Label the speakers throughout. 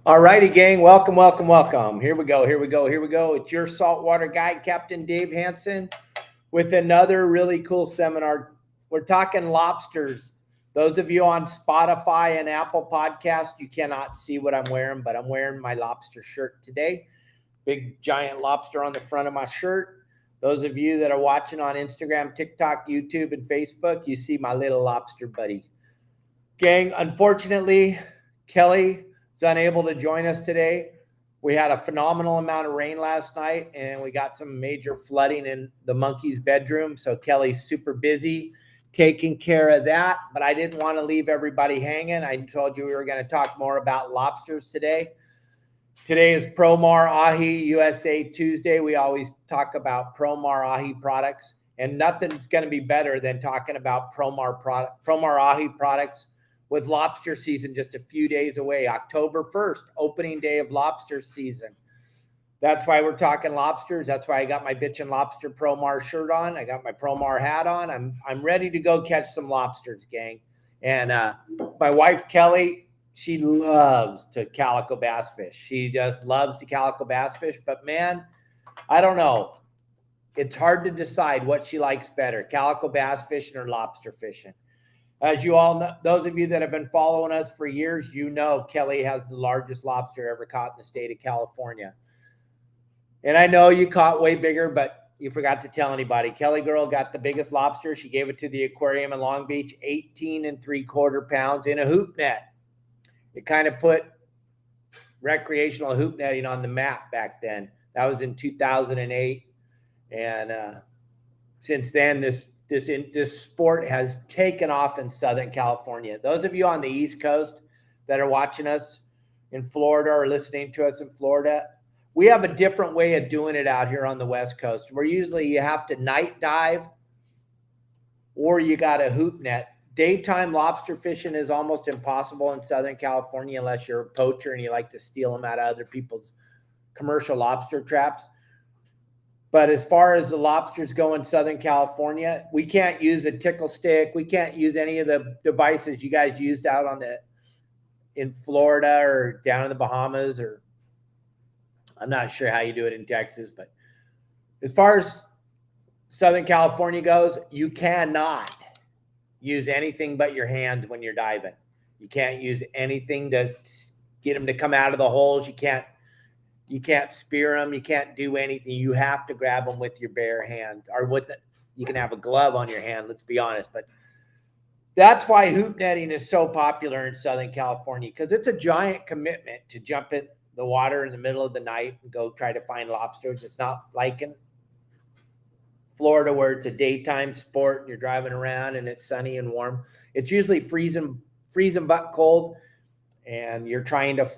Speaker 1: All righty, gang. Welcome, welcome, welcome. Here we go. Here we go. Here we go. It's your saltwater guide, Captain Dave Hansen, with another really cool seminar. We're talking lobsters. Those of you on Spotify and Apple Podcast, you cannot see what I'm wearing, but I'm wearing my lobster shirt today. Big giant lobster on the front of my shirt. Those of you that are watching on Instagram, TikTok, YouTube, and Facebook, you see my little lobster buddy. Gang, unfortunately, Kelly is unable to join us today. We had a phenomenal amount of rain last night, and we got some major flooding in the monkey's bedroom. So Kelly's super busy taking care of that, but I didn't want to leave everybody hanging. I told you we were going to talk more about lobsters today. Today is Promar Ahi USA Tuesday. We always talk about Promar Ahi products, and nothing's going to be better than talking about Promar Ahi products with lobster season just a few days away. October 1st, opening day of lobster season. That's why we're talking lobsters. That's why I got my Bitchin' Lobster Promar shirt on. I got my Promar hat on. I'm ready to go catch some lobsters, gang. And my wife, Kelly, she loves to calico bass fish. She just loves to calico bass fish. But, man, I don't know. It's hard to decide what she likes better, calico bass fishing or lobster fishing. As you all know, those of you that have been following us for years, you know Kelly has the largest lobster ever caught in the state of California. And I know you caught way bigger, but you forgot to tell anybody. Kelly girl got the biggest lobster. She gave it to the aquarium in Long Beach, 18.75 pounds in a hoop net. It kind of put recreational hoop netting on the map back then. That was in 2008. And since then, this sport has taken off in Southern California. Those of you on the East Coast that are watching us in Florida or listening to us in Florida, we have a different way of doing it out here on the West Coast. Where usually you have to night dive or you got a hoop net. Daytime lobster fishing is almost impossible in Southern California unless you're a poacher and you like to steal them out of other people's commercial lobster traps. But as far as the lobsters go in Southern California, we can't use a tickle stick. We can't use any of the devices you guys used out in Florida or down in the Bahamas, or I'm not sure how you do it in Texas. But as far as Southern California goes, you cannot use anything but your hands when you're diving. You can't use anything to get them to come out of the holes. You can't spear them. You can't do anything. You have to grab them with your bare hand, or you can have a glove on your hand, let's be honest. But that's why hoop netting is so popular in Southern California, because it's a giant commitment to jump in the water in the middle of the night and go try to find lobsters. It's not like in Florida where it's a daytime sport and you're driving around and it's sunny and warm. It's usually freezing butt cold, and you're trying to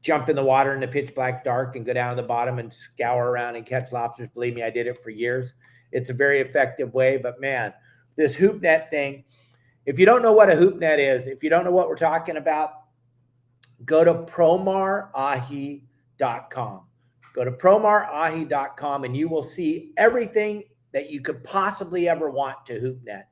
Speaker 1: jump in the water in the pitch black dark and go down to the bottom and scour around and catch lobsters. Believe me, I did it for years. It's a very effective way. But, man, this hoop net thing, if you don't know what a hoop net is, if you don't know what we're talking about, go to promarahi.com. Go to promarahi.com and you will see everything that you could possibly ever want to hoop net.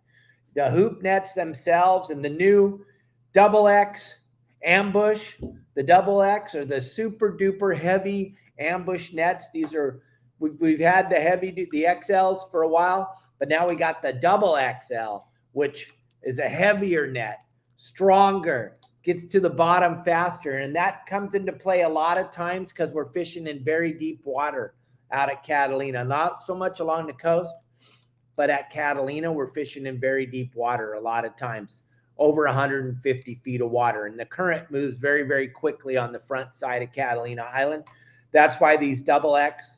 Speaker 1: The hoop nets themselves and the new double X ambush, the double X or the super duper heavy ambush nets. These are, we've had the XLs for a while, but now we got the double XL, which is a heavier net, stronger, gets to the bottom faster. And that comes into play a lot of times because we're fishing in very deep water out at Catalina, not so much along the coast, but at Catalina, we're fishing in very deep water a lot of times, over 150 feet of water. And the current moves very, very quickly on the front side of Catalina Island. That's why these double X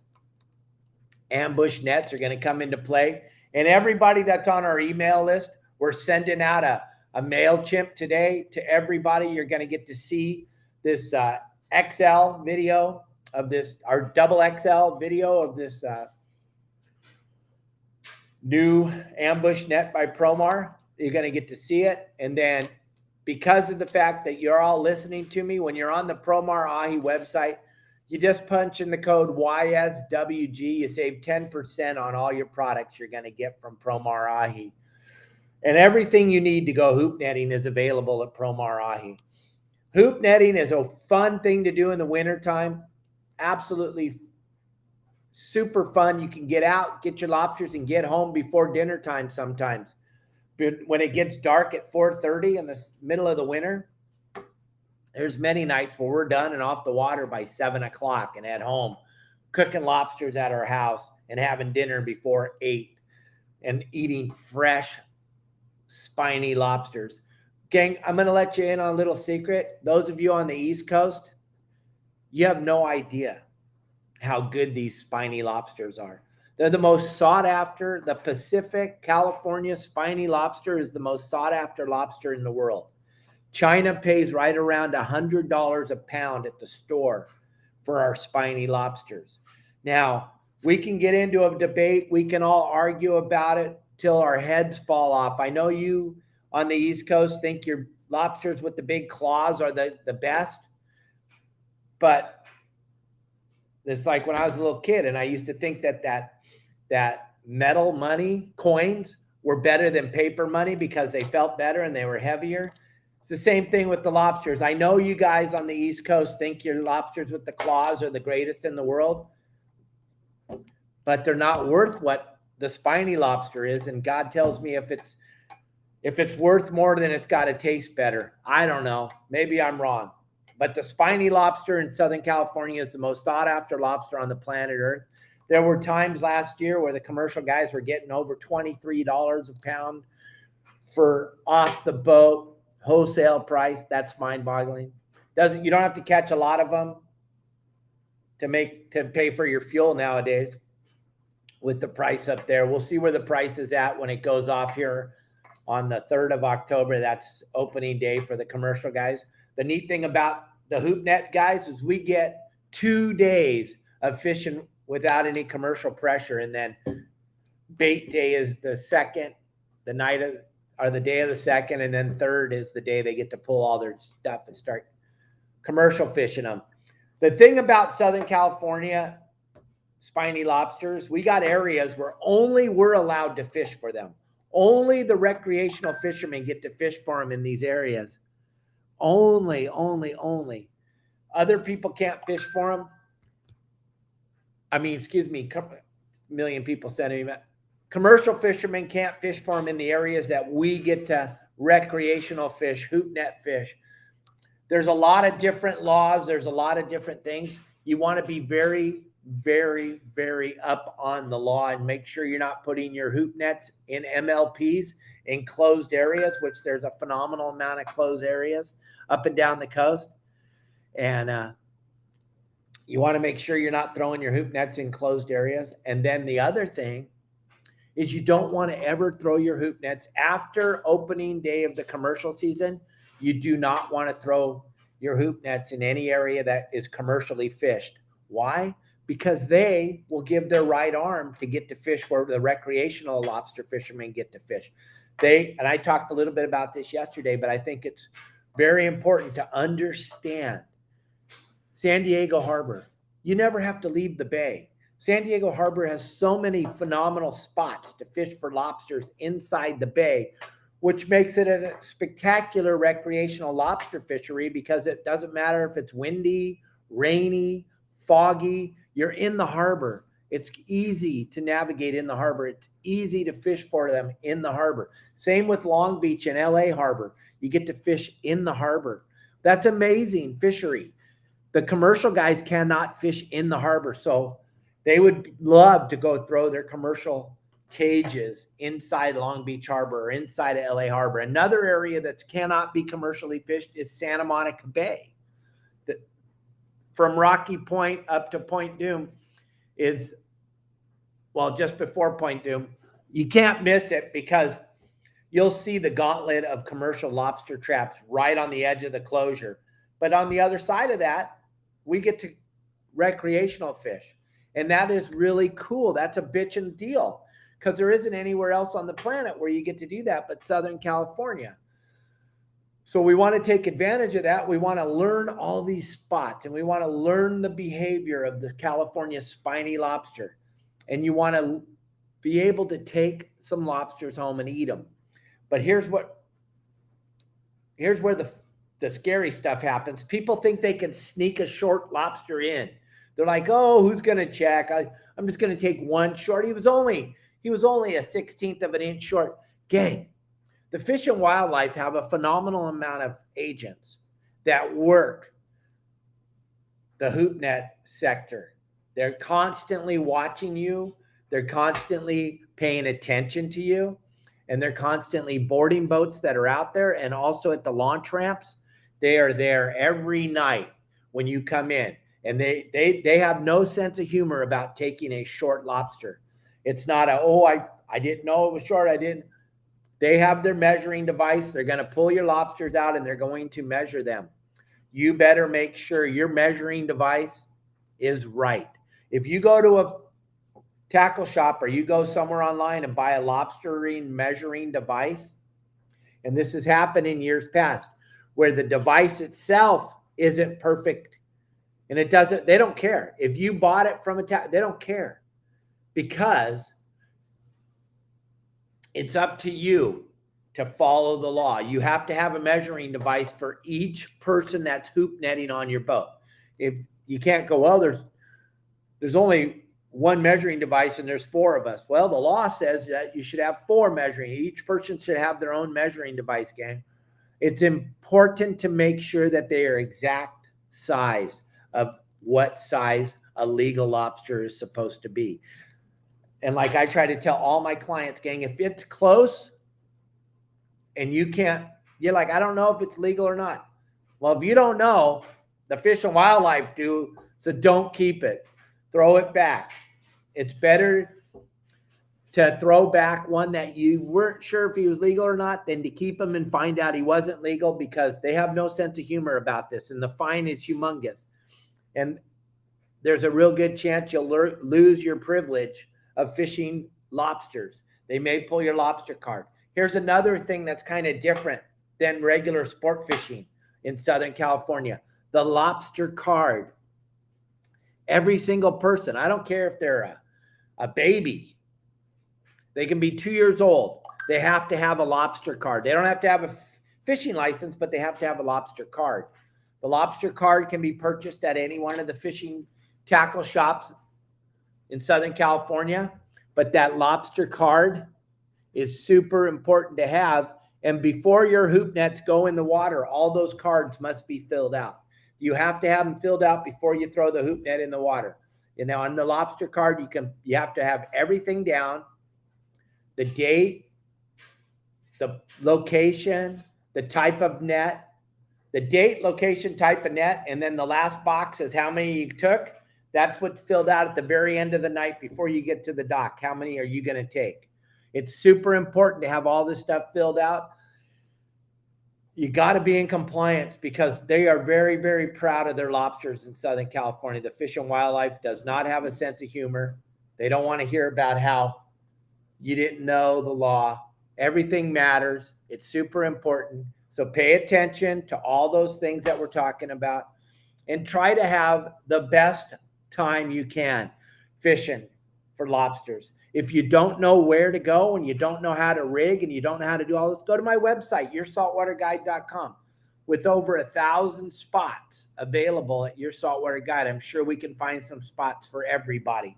Speaker 1: ambush nets are going to come into play. And everybody that's on our email list, we're sending out a MailChimp today to everybody. You're going to get to see this XL video of this, our double XL video of this new ambush net by Promar. You're going to get to see it. And then because of the fact that you're all listening to me, when you're on the Promar Ahi website, you just punch in the code YSWG. You save 10% on all your products you're going to get from Promar Ahi. And everything you need to go hoop netting is available at Promar Ahi. Hoop netting is a fun thing to do in the wintertime. Absolutely super fun. You can get out, get your lobsters, and get home before dinner time sometimes. But when it gets dark at 4:30 in the middle of the winter, there's many nights where we're done and off the water by 7 o'clock and at home, cooking lobsters at our house and having dinner before 8 and eating fresh, spiny lobsters. Gang, I'm going to let you in on a little secret. Those of you on the East Coast, you have no idea how good these spiny lobsters are. They're the most sought after. The Pacific California spiny lobster is the most sought after lobster in the world. China pays right around $100 a pound at the store for our spiny lobsters. Now, we can get into a debate. We can all argue about it till our heads fall off. I know you on the East Coast think your lobsters with the big claws are the best, but it's like when I was a little kid and I used to think that metal money coins were better than paper money because they felt better and they were heavier. It's the same thing with the lobsters. I know you guys on the East Coast think your lobsters with the claws are the greatest in the world, but they're not worth what the spiny lobster is. And God tells me if it's worth more, then it's got to taste better. I don't know. Maybe I'm wrong. But the spiny lobster in Southern California is the most sought after lobster on the planet Earth. There were times last year where the commercial guys were getting over $23 a pound for off the boat wholesale price. That's mind-boggling. You don't have to catch a lot of them to pay for your fuel nowadays with the price up there. We'll see where the price is at when it goes off here on the 3rd of October. That's opening day for the commercial guys. The neat thing about the hoop net guys is we get 2 days of fishing without any commercial pressure. And then bait day is the second, the day of the second. And then 3rd is the day they get to pull all their stuff and start commercial fishing them. The thing about Southern California spiny lobsters, we got areas where only we're allowed to fish for them. Only the recreational fishermen get to fish for them in these areas. Only. Other people can't fish for them. A million people sending me. Commercial fishermen can't fish for them in the areas that we get to recreational fish, hoop net fish. There's a lot of different laws. There's a lot of different things. You want to be very, very, very up on the law and make sure you're not putting your hoop nets in MLPs in closed areas, which there's a phenomenal amount of closed areas up and down the coast. And you want to make sure you're not throwing your hoop nets in closed areas. And then the other thing is you don't want to ever throw your hoop nets after opening day of the commercial season. You do not want to throw your hoop nets in any area that is commercially fished. Why? Because they will give their right arm to get to fish where the recreational lobster fishermen get to fish. And I talked a little bit about this yesterday, but I think it's very important to understand San Diego Harbor. You never have to leave the bay. San Diego Harbor has so many phenomenal spots to fish for lobsters inside the bay, which makes it a spectacular recreational lobster fishery because it doesn't matter if it's windy, rainy, foggy, you're in the harbor. It's easy to navigate in the harbor. It's easy to fish for them in the harbor. Same with Long Beach and LA Harbor. You get to fish in the harbor. That's amazing fishery. The commercial guys cannot fish in the harbor, so they would love to go throw their commercial cages inside Long Beach Harbor or inside of LA Harbor. Another area that cannot be commercially fished is Santa Monica Bay. From Rocky Point up to Point Doom is, well, just before Point Doom. You can't miss it because you'll see the gauntlet of commercial lobster traps right on the edge of the closure. But on the other side of that, we get to recreational fish. And that is really cool. That's a bitchin' deal because there isn't anywhere else on the planet where you get to do that but Southern California. So we want to take advantage of that. We want to learn all these spots and we want to learn the behavior of the California spiny lobster. And you want to be able to take some lobsters home and eat them. But here's where the the scary stuff happens. People think they can sneak a short lobster in. They're like, oh, who's going to check? I'm just going to take one short. He was only a 16th of an inch short. Gang, the Fish and Wildlife have a phenomenal amount of agents that work the hoop net sector. They're constantly watching you. They're constantly paying attention to you. And they're constantly boarding boats that are out there. And also at the launch ramps, they are there every night when you come in. And they have no sense of humor about taking a short lobster. It's not I didn't know it was short. I didn't. They have their measuring device. They're going to pull your lobsters out and they're going to measure them. You better make sure your measuring device is right. If you go to a tackle shop or you go somewhere online and buy a lobstering measuring device, and this has happened in years past, where the device itself isn't perfect, and they don't care. If you bought it from they don't care, because it's up to you to follow the law. You have to have a measuring device for each person that's hoop netting on your boat. If you can't go, well, there's only one measuring device and there's 4 of us. Well, the law says that you should have 4 measuring. Each person should have their own measuring device, gang. It's important to make sure that they are exact size of what size a legal lobster is supposed to be. And like I try to tell all my clients, gang, if it's close and you're like, I don't know if it's legal or not. Well, if you don't know, the Fish and Wildlife do, so don't keep it. Throw it back. It's better to throw back one that you weren't sure if he was legal or not than to keep him and find out he wasn't legal, because they have no sense of humor about this. And the fine is humongous. And there's a real good chance you'll lose your privilege of fishing lobsters. They may pull your lobster card. Here's another thing that's kind of different than regular sport fishing in Southern California: the lobster card. Every single person, I don't care if they're a baby, they can be 2 years old, they have to have a lobster card. They don't have to have a fishing license, but they have to have a lobster card. The lobster card can be purchased at any one of the fishing tackle shops in Southern California, but that lobster card is super important to have. And before your hoop nets go in the water, all those cards must be filled out. You have to have them filled out before you throw the hoop net in the water. You know, on the lobster card, you have to have everything down: the date, the location, the type of net, the date, location, type of net, and then the last box is how many you took. That's what's filled out at the very end of the night before you get to the dock. How many are you going to take? It's super important to have all this stuff filled out. You got to be in compliance, because they are very, very proud of their lobsters in Southern California. The Fish and Wildlife does not have a sense of humor. They don't want to hear about how you didn't know the law. Everything matters. It's super important. So pay attention to all those things that we're talking about, and try to have the best time you can fishing for lobsters. If you don't know where to go and you don't know how to rig and you don't know how to do all this, go to my website, yoursaltwaterguide.com. With over 1,000 spots available at Your Saltwater Guide, I'm sure we can find some spots for everybody.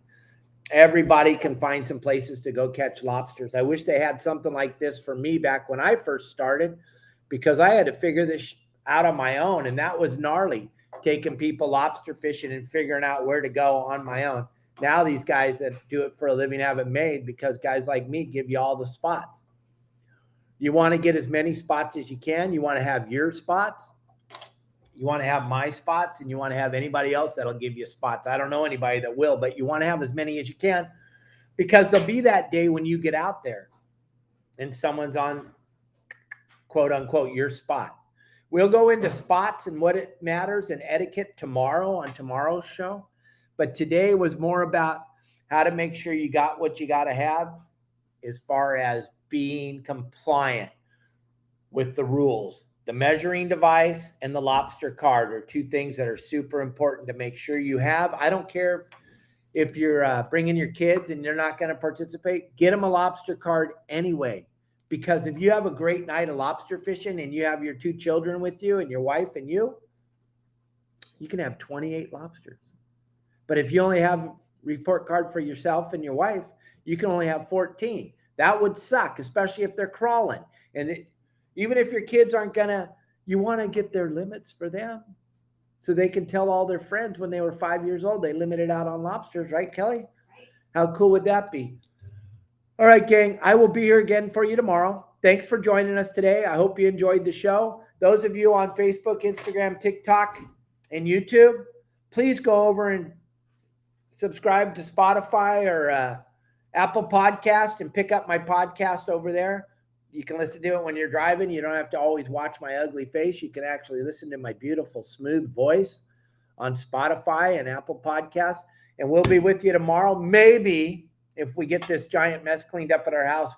Speaker 1: Everybody can find some places to go catch lobsters. I wish they had something like this for me back when I first started, because I had to figure this out on my own, and that was gnarly, taking people lobster fishing and figuring out where to go on my own. Now these guys that do it for a living have it made, because guys like me give you all the spots. You want to get as many spots as you can. You want to have your spots. You want to have my spots, and you want to have anybody else that'll give you spots. I don't know anybody that will, but you want to have as many as you can, because there'll be that day when you get out there and someone's on, quote unquote, your spot. We'll go into spots and what it matters and etiquette tomorrow on tomorrow's show. But today was more about how to make sure you got what you got to have as far as being compliant with the rules. The measuring device and the lobster card are 2 things that are super important to make sure you have. I don't care if you're bringing your kids and you're not going to participate, get them a lobster card anyway. Because if you have a great night of lobster fishing and you have your 2 children with you and your wife and you can have 28 lobsters. But if you only have a report card for yourself and your wife, you can only have 14. That would suck, especially if they're crawling. And even if your kids aren't you want to get their limits for them so they can tell all their friends when they were 5 years old, they limited out on lobsters, right, Kelly?
Speaker 2: Right.
Speaker 1: How cool would that be? All right, gang, I will be here again for you tomorrow. Thanks for joining us today. I hope you enjoyed the show. Those of you on Facebook, Instagram, TikTok, and YouTube, please go over and subscribe to Spotify or Apple Podcast and pick up my podcast over there. You can listen to it when you're driving. You don't have to always watch my ugly face. You can actually listen to my beautiful, smooth voice on Spotify and Apple Podcasts. And we'll be with you tomorrow. Maybe if we get this giant mess cleaned up at our house,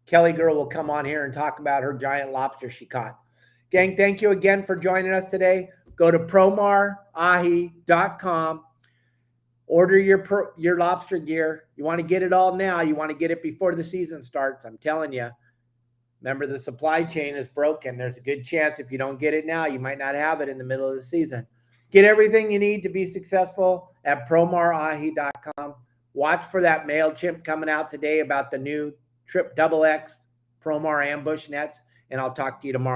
Speaker 1: Kelly girl will come on here and talk about her giant lobster she caught. Gang, thank you again for joining us today. Go to promarahi.com. Order your lobster gear. You want to get it all now. You want to get it before the season starts. I'm telling you. Remember, the supply chain is broken. There's a good chance if you don't get it now, you might not have it in the middle of the season. Get everything you need to be successful at promarahi.com. Watch for that MailChimp coming out today about the new Trip XX Promar ambush nets, and I'll talk to you tomorrow.